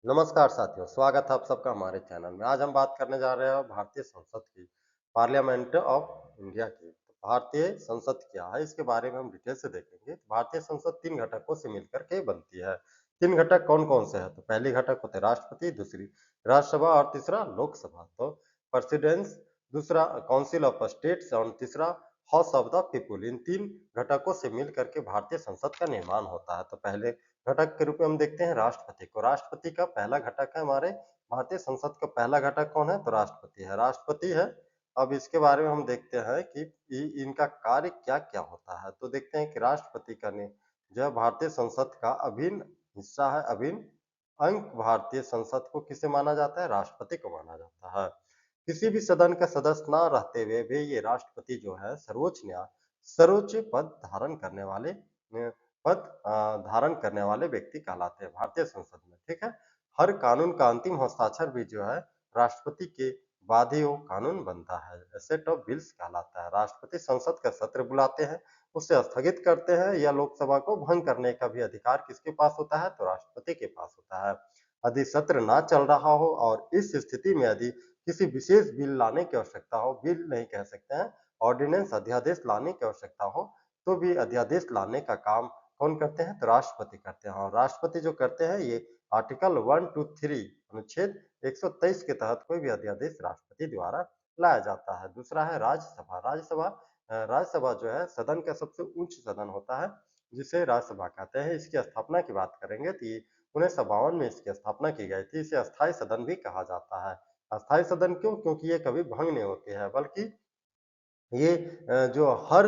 नमस्कार साथियों, स्वागत है आप सबका हमारे चैनल में। आज हम बात करने जा रहे हैं भारतीय संसद की, पार्लियामेंट ऑफ इंडिया की। तो भारतीय संसद क्या है, इसके बारे में हम डिटेल से देखेंगे। भारतीय संसद 3 घटकों से मिलकर के बनती है। 3 घटक कौन-कौन से हैं? तो पहली घटक होते हैं राष्ट्रपति, दूसरी राज्यसभा और तीसरा लोकसभा। तो प्रेसिडेंस, दूसरा काउंसिल ऑफ स्टेट्स और तीसरा हाउस ऑफ द पीपुल। इन 3 घटकों से मिलकर के भारतीय संसद का निर्माण होता है। तो पहले घटक के रूप में हम देखते हैं राष्ट्रपति को। राष्ट्रपति का पहला घटक है हमारे भारतीय संसद का पहला घटक कौन है? तो राष्ट्रपति है। राष्ट्रपति है। अब इसके बारे में हम देखते हैं कि इनका कार्य क्या-क्या होता है। तो देखते हैं कि राष्ट्रपति का ने जो है भारतीय संसद का अभिन्न हिस्सा है, अभिन्न अंग। भारतीय संसद को किसे माना जाता है? राष्ट्रपति को माना जाता है। किसी भी सदन का सदस्य ना रहते हुए भी ये राष्ट्रपति जो है सर्वोच्च पद धारण करने वाले व्यक्ति कहलाते हैं भारतीय संसद में, ठीक है। हर कानून का अंतिम हस्ताक्षर भी जो है राष्ट्रपति के बाद ही वो कानून बनता है। सेट ऑफ बिल्स कहलाता है। राष्ट्रपति संसद का सत्र बुलाते हैं, उसे स्थगित करते हैं या लोकसभा को भंग करने का भी अधिकार किसके पास होता है? तो राष्ट्रपति के पास होता है। यदि सत्र ना चल रहा हो और इस स्थिति में यदि किसी विशेष बिल लाने की आवश्यकता हो, बिल नहीं कह सकते हैं, ऑर्डिनेंस अध्यादेश लाने की आवश्यकता हो, तो भी अध्यादेश लाने का काम कौन करते हैं? तो राष्ट्रपति करते हैं। और राष्ट्रपति जो करते हैं ये आर्टिकल 123 अनुच्छेद 123 के तहत कोई भी अध्यादेश राष्ट्रपति द्वारा लाया जाता है। दूसरा है राज्यसभा। राज्यसभा जो है सदन का सबसे उच्च सदन होता है, जिसे राज्यसभा कहते हैं। इसकी स्थापना की बात करेंगे तो ये 1952 में इसकी स्थापना की गई थी। इसे अस्थायी सदन भी कहा जाता है। अस्थायी सदन क्यों? क्योंकि ये कभी भंग नहीं होती है, बल्कि ये जो हर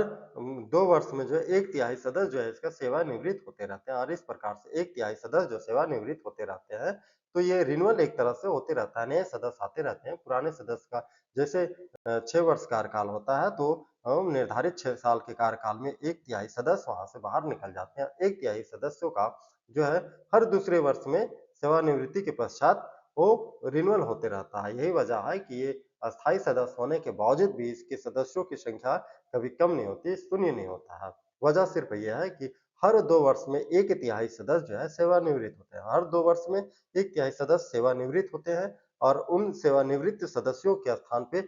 2 वर्ष में जो है 1/3 सदस्य जो है इसका सेवानिवृत्त होते रहते हैं और इस प्रकार से 1/3 सदस्य जो सेवानिवृत्त होते रहते हैं, तो ये रिन्यूअल एक तरह से होते रहता है, नए सदस्य आते रहते हैं। पुराने सदस्य का जैसे 6 वर्ष कार्यकाल होता है, तो निर्धारित 6 साल के कार्यकाल में 1/3 सदस्य वहाँ से बाहर निकल जाते हैं। 1/3 सदस्यों का जो है हर दूसरे वर्ष में सेवानिवृत्ति के पश्चात वो रिन्यूअल होते रहता है। यही वजह है कि ये अस्थायी सदस्य होने के बावजूद भी इसके सदस्यों की संख्या कभी कम नहीं होती, शून्य नहीं होता है। वजह सिर्फ ये है कि हर 2 वर्ष में 1/3 सदस्य जो है सेवानिवृत्त होते हैं। हर 2 वर्ष में 1/3 सदस्य सेवानिवृत्त होते हैं और उन सेवानिवृत्त सदस्यों के स्थान पे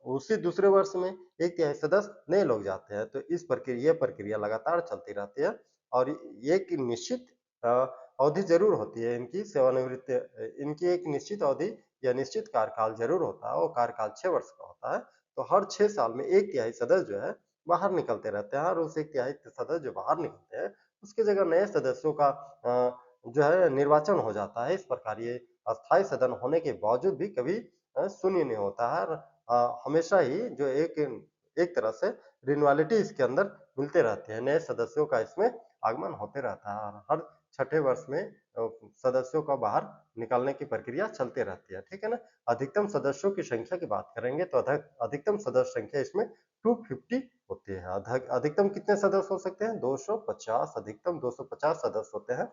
उसी दूसरे वर्ष में 1/3 सदस्य नए लोग जाते हैं। तो इस प्रक्रिया लगातार चलती रहती है और ये एक निश्चित अ, अवधि ज़रूर होती है इनकी सेवानिवृत्ति। इनकी एक निश्चित अवधि या निश्चित कार्यकाल ज़रूर होता है, वो कार्यकाल 6 वर्ष का होता है। तो हर 6 साल में 1/3 सदस्य जो है बाहर निकलते रहते हैं और उस 1/3 सदस्य जो बाहर निकलते हैं, उसकी जगह नए सदस्यों का जो है निर्वाचन हो जाता है। इस प्रकार ये अस्थायी सदन होने के बावजूद भी कभी शून्य नहीं होता है और हमेशा ही जो एक एक तरह से रिन्युअलिटी इसके अंदर मिलते रहते हैं। नए सदस्यों का इसमें आगमन होते रहता है और हर छठे वर्ष में सदस्यों का बाहर निकालने की प्रक्रिया चलते रहती है, ठीक है ना? अधिकतम सदस्यों की संख्या की बात करेंगे तो अधिकतम सदस्य संख्या इसमें 250 होती है। अधिकतम कितने सदस्य हो सकते हैं? 250, अधिकतम 250 सदस्य होते हैं,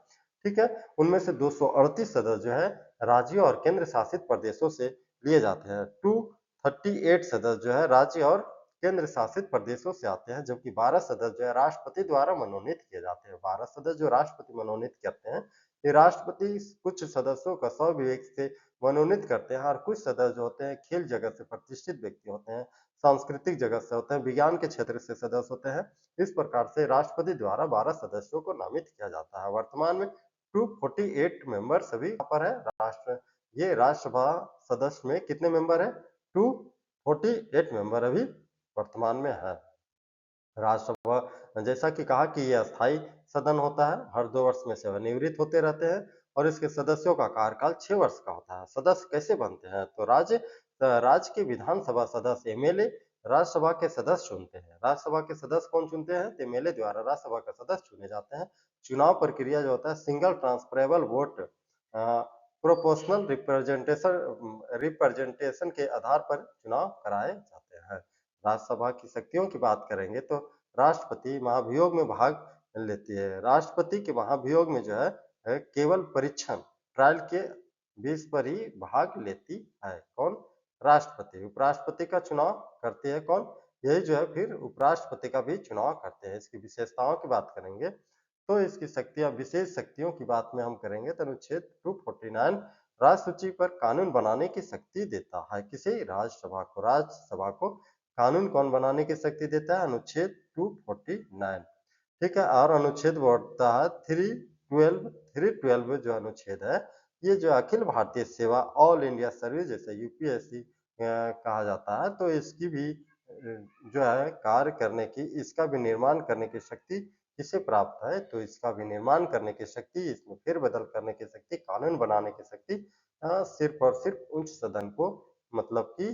ठीक है? उनमें से 238 सदस्य जो है राज्यों और केंद्र शासित प्रदेशों से लिए जाते हैं। 238 सदस्य जो है राज्य और केंद्र शासित प्रदेशों से आते हैं, जबकि 12 सदस्य जो है राष्ट्रपति द्वारा मनोनीत किए जाते हैं। 12 सदस्य जो राष्ट्रपति मनोनीत करते हैं, ये राष्ट्रपति कुछ सदस्यों का स्वविवेक से मनोनीत करते हैं और कुछ सदस्य जो होते हैं खेल जगत से प्रतिष्ठित व्यक्ति होते हैं, सांस्कृतिक जगत से होते हैं, विज्ञान के क्षेत्र से सदस्य होते हैं। इस प्रकार से राष्ट्रपति द्वारा 12 सदस्यों को नामित किया जाता है। वर्तमान में 248 मेंबर सभी यहाँ पर है। ये राज्यसभा सदस्य में कितने मेंबर है? 248 मेंबर अभी वर्तमान में है। राज्यसभा जैसा कि कहा कि ये अस्थायी सदन होता है, हर 2 वर्ष में सेवानिवृत्त होते रहते हैं और इसके सदस्यों का कार्यकाल 6 वर्ष का होता है। सदस्य कैसे बनते हैं? तो राज्य के विधानसभा सदस्य एमएलए राज्यसभा के सदस्य चुनते हैं। राज्यसभा के सदस्य कौन चुनते हैं? तो एमएलए द्वारा राज्यसभा के सदस्य चुने जाते हैं। चुनाव प्रक्रिया जो होता है single transferable vote proportional representation के आधार पर चुनाव कराए जाते हैं। राज्यसभा की शक्तियों की बात करेंगे तो राष्ट्रपति महाभियोग में भाग लेती है। राष्ट्रपति के महाभियोग में जो है केवल परीक्षण ट्रायल के बेस पर ही भाग लेती है। कौन? राष्ट्रपति। उपराष्ट्रपति का चुनाव करती है कौन? यही जो है फिर उपराष्ट्रपति का भी चुनाव करते हैं। इसकी विशेषताओं की बात करेंगे तो इसकी शक्तियां, विशेष शक्तियों की बात में हम करेंगे तो अनुच्छेद 249 राज्य सूची पर कानून बनाने की शक्ति देता है। किसे? राज्यसभा को कानून कौन बनाने की शक्ति देता है? अनुच्छेद 249। ठीक है, और अनुच्छेद बढ़ता है 312। 312 जो अनुच्छेद है, ये जो अखिल भारतीय सेवा, ऑल इंडिया सर्विस, जैसे यूपीएससी कहा जाता है, तो इसकी भी जो है कार्य करने की, इसका भी निर्माण करने की शक्ति किसे प्राप्त है? तो इसका भी निर्माण करने की शक्ति, इसमें फेरबदल करने की शक्ति, कानून बनाने की शक्ति सिर्फ और सिर्फ उच्च सदन को, मतलब कि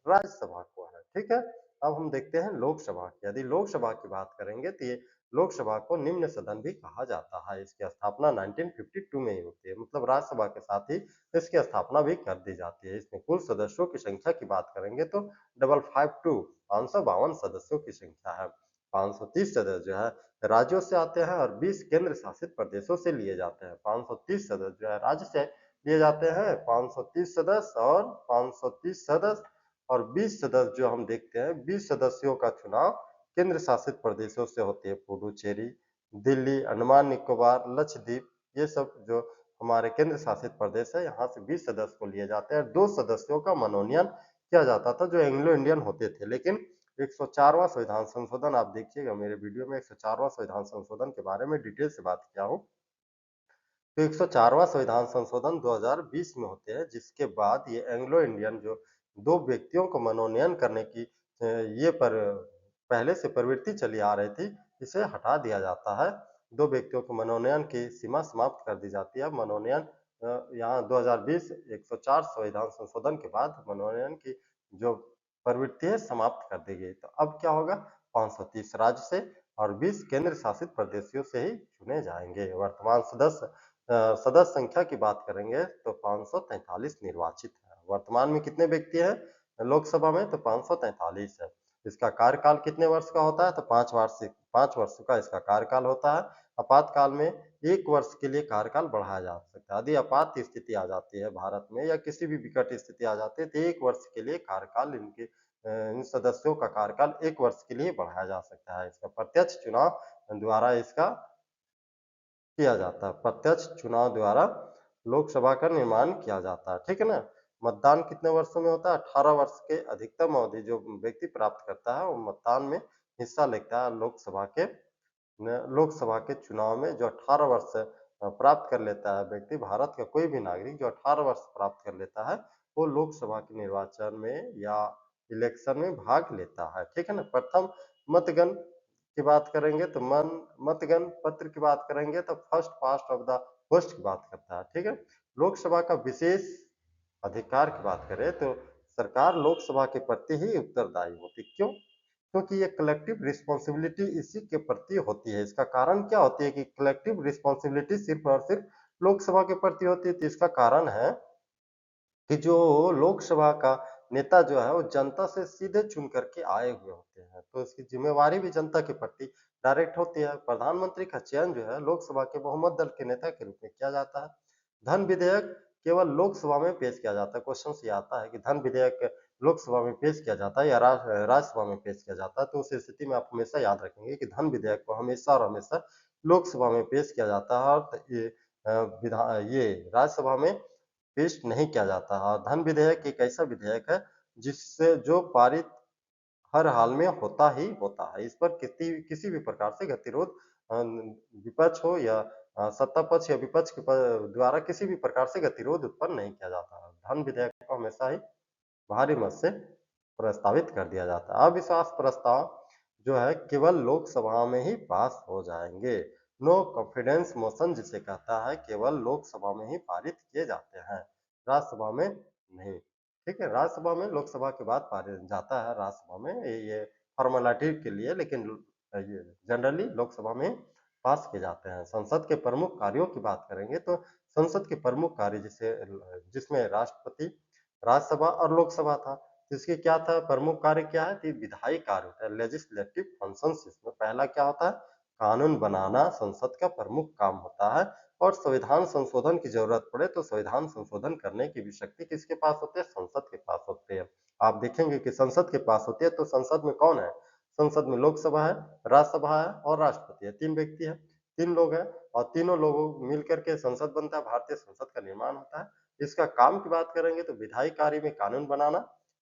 राज्यसभा को है। ठीक है, अब हम देखते हैं लोकसभा की। यदि लोकसभा की बात करेंगे तो ये लोकसभा को निम्न सदन भी कहा जाता है। इसकी स्थापना 1952 में ही होती है, मतलब राज्यसभा के साथ ही इसकी स्थापना भी कर दी जाती है। इसमें कुल सदस्यों की संख्या की बात करेंगे तो 552 552 सदस्यों की संख्या है। 530 सदस्य जो है राज्यों से आते हैं और 20 केंद्र शासित प्रदेशों से लिए जाते हैं। 530 सदस्य जो है राज्य से लिए जाते हैं, 530 सदस्य, और 530 सदस्य और 20 सदस्य जो हम देखते हैं, 20 सदस्यों का चुनाव केंद्र शासित प्रदेशों से होती है। पुडुचेरी, दिल्ली, अंडमान निकोबार, लक्षद्वीप, ये सब जो हमारे केंद्र शासित प्रदेश है, यहाँ से 20 सदस्य को लिए जाते हैं। 2 सदस्यों का मनोनयन किया जाता था जो एंग्लो इंडियन होते थे, लेकिन 104वां संविधान संशोधन, आप देखिएगा मेरे वीडियो में 104वां संविधान संशोधन के बारे में डिटेल से बात किया हूँ। तो 104वां संविधान संशोधन 2020 में होते हैं, जिसके बाद ये एंग्लो इंडियन जो दो व्यक्तियों को मनोनयन करने की ये पर पहले से प्रवृत्ति चली आ रही थी, इसे हटा दिया जाता है। दो व्यक्तियों को मनोनयन की सीमा समाप्त कर दी जाती है। मनोनयन यहाँ 2020 104 संविधान संशोधन के बाद मनोनयन की जो प्रवृत्ति है समाप्त कर दी गई। तो अब क्या होगा? 530 राज्य से और 20 केंद्र शासित प्रदेशों से ही चुने जाएंगे। वर्तमान सदस्य संख्या की बात करेंगे तो 543 निर्वाचित है। वर्तमान में कितने व्यक्ति हैं लोकसभा में? तो 543 है। इसका कार्यकाल कितने वर्ष का होता है? तो 5 वर्ष का इसका कार्यकाल होता है। आपातकाल में 1 वर्ष के लिए कार्यकाल बढ़ाया जा सकता है। यदि आपात स्थिति आ जाती है भारत में या किसी भी विकट स्थिति आ जाती है तो 1 वर्ष के लिए कार्यकाल इन सदस्यों का कार्यकाल 1 वर्ष के लिए बढ़ाया जा सकता है। इसका प्रत्यक्ष चुनाव द्वारा इसका किया जाता है। प्रत्यक्ष चुनाव द्वारा लोकसभा का निर्माण किया जाता है। ठीक है ना? मतदान कितने वर्षों में होता है? 18 वर्ष के अधिकतम अवधि जो व्यक्ति प्राप्त करता है वो मतदान में हिस्सा लेता है। लोकसभा के चुनाव में जो 18 वर्ष प्राप्त कर लेता है व्यक्ति, भारत का कोई भी नागरिक जो 18 वर्ष प्राप्त कर लेता है, वो लोकसभा के निर्वाचन में या इलेक्शन में भाग लेता है। ठीक है ना? प्रथम मतगण की बात करेंगे तो मतगण पत्र की बात करेंगे तो first past of the post की बात करता है। ठीक है? लोकसभा का विशेष अधिकार की बात करें तो सरकार लोकसभा के प्रति ही उत्तरदायी होती। क्यों? क्योंकि ये कलेक्टिव रिस्पॉन्सिबिलिटी इसी के प्रति होती है। इसका कारण क्या होती है कि कलेक्टिव रिस्पॉन्सिबिलिटी सिर्फ और सिर्फ लोकसभा के प्रति होती है? तो इसका कारण है कि जो लोकसभा का नेता जो है वो जनता से सीधे चुन करके आए हुए होते हैं, तो इसकी जिम्मेवारी भी जनता के प्रति डायरेक्ट होती है। प्रधानमंत्री का चयन जो है लोकसभा के बहुमत दल के नेता के रूप में किया जाता है। धन विधेयक केवल लोकसभा में पेश किया जाता है। क्वेश्चन ये आता है कि धन विधेयक लोकसभा में पेश किया जाता है या राज्यसभा में पेश किया जाता है, तो उस स्थिति में आप हमेशा याद रखेंगे कि धन विधेयक को हमेशा और हमेशा लोकसभा में पेश किया जाता है और ये राज्यसभा में पेश नहीं किया जाता है। धन विधेयक एक ऐसा विधेयक है जिससे जो पारित हर हाल में होता ही होता है। इस पर किसी भी प्रकार से गतिरोध विपक्ष हो या सत्ता पक्ष या विपक्ष के द्वारा किसी भी प्रकार से गतिरोध उत्पन्न नहीं किया जाता है। धन विधेयक को हमेशा ही भारी मत से प्रस्तावित कर दिया जाता है। अविश्वास प्रस्ताव जो है केवल लोकसभा में ही पास हो जाएंगे। नो कॉन्फिडेंस मोशन जिसे कहता है केवल लोकसभा में ही पारित किए जाते हैं, राज्यसभा में नहीं। ठीक है, राज्यसभा में लोकसभा के बाद पारित जाता है राज्यसभा में, ये फॉर्मेलिटी के लिए, लेकिन ये जनरली लोकसभा में पास किए जाते हैं। संसद के प्रमुख कार्यों की बात करेंगे तो संसद के प्रमुख कार्य जिसमें राष्ट्रपति, राज्यसभा और लोकसभा था। तो इसके क्या था प्रमुख कार्य क्या है? तो विधायी कार्य होता है, लेजिस्लेटिव फंक्शंस। इसमें पहला क्या होता है? कानून बनाना संसद का प्रमुख काम होता है। और संविधान संशोधन की जरूरत पड़े तो संविधान संशोधन करने की भी शक्ति किसके पास होती है? संसद के पास होती है। आप देखेंगे कि संसद के पास होती है, तो संसद में कौन है? संसद में लोकसभा है, राज्यसभा है और राष्ट्रपति है, 3 व्यक्ति है। तीन लोग हैं और तीनों लोगों मिलकर के संसद बनता है, भारतीय संसद का निर्माण होता है। इसका काम की बात करेंगे तो विधायी कार्य में कानून बनाना,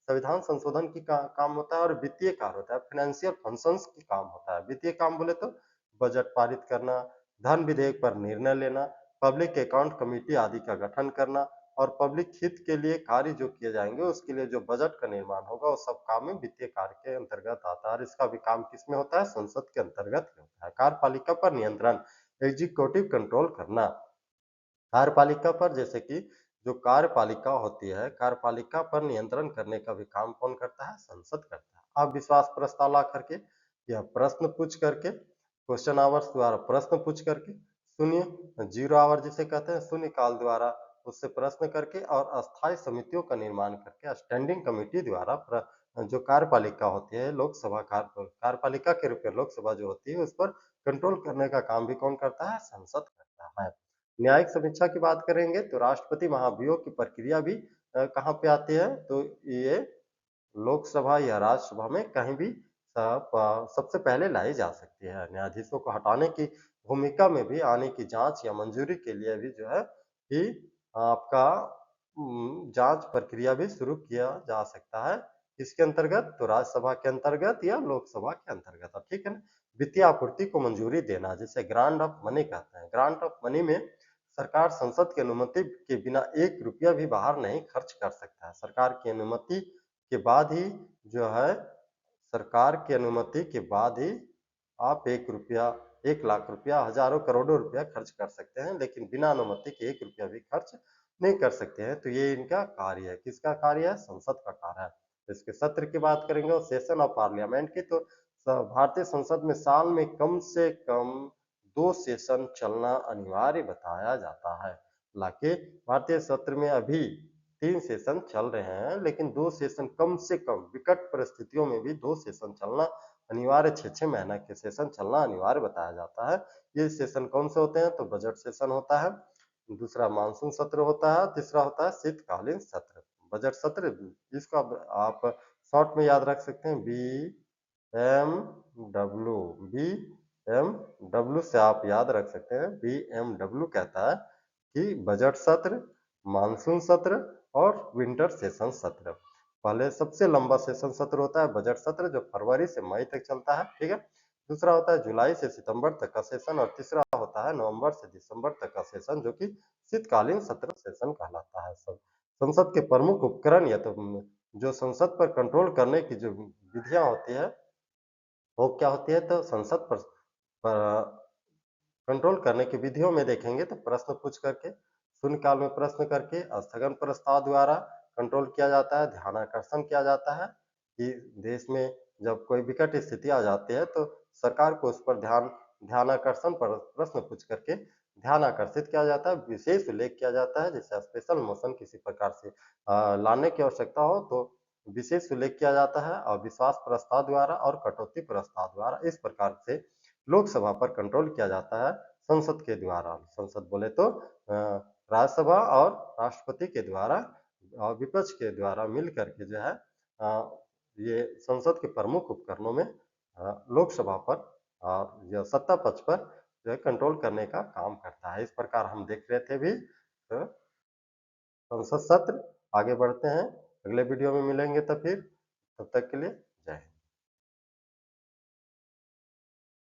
संविधान संशोधन की काम होता है और वित्तीय कार्य होता है, फाइनेंशियल फंक्शंस की काम होता है। वित्तीय काम बोले तो बजट पारित करना, धन विधेयक पर निर्णय लेना, पब्लिक अकाउंट कमेटी आदि का गठन करना और पब्लिक हित के लिए कार्य जो किए जाएंगे उसके लिए जो बजट का निर्माण होगा वो सब काम में वित्तीय कार्य के अंतर्गत आता है और इसका भी काम किसमें होता है? संसद के अंतर्गत होता है। कार्यपालिका पर नियंत्रण, एग्जीक्यूटिव कंट्रोल करना। कार्यपालिका पर जैसे कि जो कार्यपालिका होती है, कार्यपालिका पर नियंत्रण करने का भी काम कौन करता है? संसद करता है। अब विश्वास प्रस्ताव ला करके या प्रश्न पूछ करके, क्वेश्चन आवर्स द्वारा प्रश्न पूछ करके, शून्य जीरो आवर जिसे कहते हैं, शून्य काल द्वारा उससे प्रश्न करके और अस्थायी समितियों का निर्माण करके स्टैंडिंग कमेटी द्वारा जो कार्यपालिका होती है, लोकसभा कार्यपालिका के रूप में लोकसभा जो होती है उस पर कंट्रोल करने का काम भी कौन करता है? संसद करता है। न्यायिक समीक्षा की बात करेंगे तो राष्ट्रपति महाभियोग की प्रक्रिया भी कहाँ पे आती है? तो ये लोकसभा या राज्यसभा में कहीं भी सबसे पहले लाई जा सकती है। न्यायाधीशों को हटाने की भूमिका में भी आने की जांच या मंजूरी के लिए भी जो है कि आपका जांच प्रक्रिया भी शुरू किया जा सकता है। किसके अंतर्गत? तो राज्यसभा के अंतर्गत या लोकसभा के अंतर्गत। अब ठीक है ना? वित्तीय आपूर्ति को मंजूरी देना जिसे ग्रांट ऑफ मनी कहते हैं। ग्रांट ऑफ मनी में सरकार संसद की अनुमति के बिना 1 रुपया भी बाहर नहीं खर्च कर सकता है। सरकार की अनुमति के बाद ही जो है सरकार की अनुमति के बाद ही आप 1 रुपया, 1 लाख रुपया, हजारों करोड़ों रुपया खर्च कर सकते हैं, लेकिन बिना अनुमति के 1 रुपया भी खर्च नहीं कर सकते हैं। तो ये इनका कार्य है। किसका कार्य है? संसद का कार्य है। इसके सत्र की बात करेंगे और सेशन ऑफ पार्लियामेंट की तो भारतीय संसद में साल में कम से कम 2 सेशन चलना अनिवार्य बताया जाता है। हालांकि भारतीय सत्र में अभी 3 सेशन चल रहे हैं, लेकिन 2 सेशन कम से कम विकट परिस्थितियों में भी 2 सेशन चलना अनिवार्य, 6-6 महीना के सेशन चलना अनिवार्य बताया जाता है। ये सेशन कौन से होते हैं? तो बजट सेशन होता है, दूसरा मानसून सत्र होता है, तीसरा होता है शीतकालीन सत्र। बजट सत्र इसको आप शॉर्ट में याद रख सकते हैं, BMW। BMW से आप याद रख सकते हैं, BMW कहता है कि बजट सत्र, मानसून सत्र और विंटर सेशन सत्र। पहले सबसे लंबा सेशन सत्र होता है बजट सत्र जो फरवरी से मई तक चलता है, ठीक है। दूसरा होता है जुलाई से सितंबर तक का सेशन और तीसरा होता है नवंबर से दिसंबर तक का सेशन जो कि शीतकालीन सत्र सेशन कहलाता है। सब संसद के प्रमुख उपकरण या तो जो संसद पर कंट्रोल करने की जो विधियां होती है वो क्या होती है? तो संसद पर कंट्रोल करने की विधियों में देखेंगे तो प्रश्न पूछ करके, शून्यकाल में प्रश्न करके, स्थगन प्रस्ताव द्वारा कंट्रोल किया जाता है, ध्यानाकर्षण किया जाता है कि देश में जब कोई विकट स्थिति आ जाती है तो सरकार को उस पर ध्यानाकर्षण पर प्रश्न पूछ करके ध्यान आकर्षित किया जाता है, विशेष उल्लेख किया जाता है। जैसे स्पेशल मोशन किसी प्रकार से लाने की आवश्यकता हो तो विशेष उल्लेख किया जाता है और विश्वास प्रस्ताव द्वारा और कटौती प्रस्ताव द्वारा इस प्रकार से लोकसभा पर कंट्रोल किया जाता है संसद के द्वारा। संसद बोले तो राज्यसभा और राष्ट्रपति के द्वारा और विपक्ष के द्वारा मिल करके जो है ये संसद के प्रमुख उपकरणों में लोकसभा पर और यह सत्ता पक्ष पर जो है कंट्रोल करने का काम करता है। इस प्रकार हम देख रहे थे भी तो संसद सत्र। आगे बढ़ते हैं, अगले वीडियो में मिलेंगे, तब फिर तब तक के लिए